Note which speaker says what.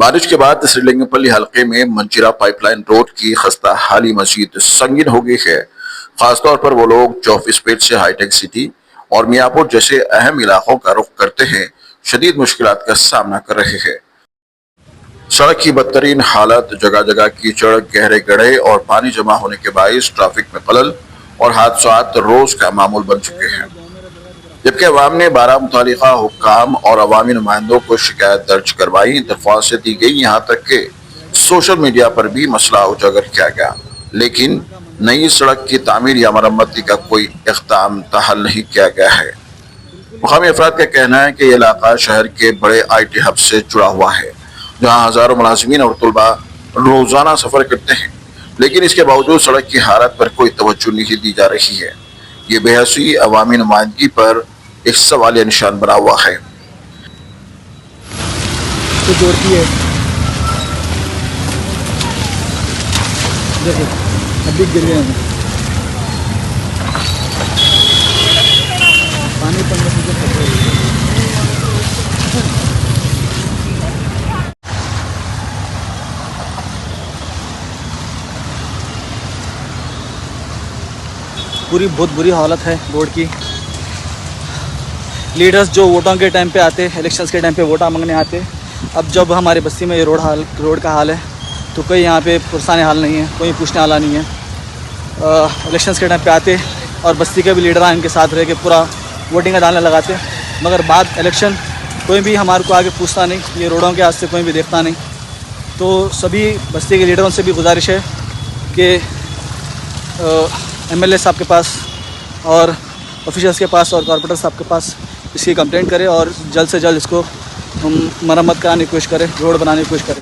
Speaker 1: बारिश के बाद श्रीलिंगपल्ली हलके में मंचिरा पाइपलाइन रोड की खस्ता हाली मजीद संगीन हो गई है। खासतौर पर वो लोग जो ऑफिसपेट से हाईटेक सिटी और मियापुर जैसे अहम इलाकों का रुख करते हैं, शदीद मुश्किलात का सामना कर रहे हैं। सड़क की बदतरीन हालत, जगह जगह कीचड़, गहरे गड्ढे और पानी जमा होने के बायस ट्रैफिक में खलल और हादसात रोज का मामूल बन चुके हैं। जबकि अवाम ने 12 मुतालिका हुक्काम और अवामी नुमाइंदों को शिकायत दर्ज करवाई, दरख्वास्तें दी गई, यहाँ तक के सोशल मीडिया पर भी मसला उजागर किया गया, लेकिन नई सड़क की तामीर या मरम्मती का कोई इक़दाम ताहल नहीं किया गया है। मुकामी अफराद का कहना है कि यह इलाका शहर के बड़े IT हब से जुड़ा हुआ है, जहाँ हजारों मुलाजिमीन और तुलबा रोजाना सफर करते हैं, लेकिन इसके बावजूद सड़क की हालत पर कोई तवज्जो नहीं दी जा रही है। ये बेहसी अवामी नुमाइंदगी पर एक सवालिया निशान बना हुआ है।
Speaker 2: तो जोड़ती है, देखो अभी गिर गए हैं, पानी पड़ने से जो खतरा है। पूरी बहुत बुरी हालत है रोड की। लीडर्स जो वोटों के टाइम पे आते, इलेक्शंस के टाइम पे वोटा मांगने आते, अब जब हमारे बस्ती में ये रोड का हाल है तो कोई यहाँ पे पुरसाने हाल नहीं है, कोई पूछने वाला नहीं है। इलेक्शंस के टाइम पे आते और बस्ती के भी लीडर इनके साथ रह के पूरा वोटिंग का दाना लगाते, मगर बाद इलेक्शन कोई भी हमारे को आगे पूछता नहीं, ये रोडों के हाथ से कोई भी देखता नहीं। तो सभी बस्ती के लीडरों से भी गुजारिश है कि MLA साहब के पास और ऑफिसर्स के पास और कॉर्पोरेटर साहब के पास इसकी कंप्लेंट करें और जल्द से जल्द इसको हम मरम्मत कराने की कोशिश करें, रोड बनाने की कोशिश करें।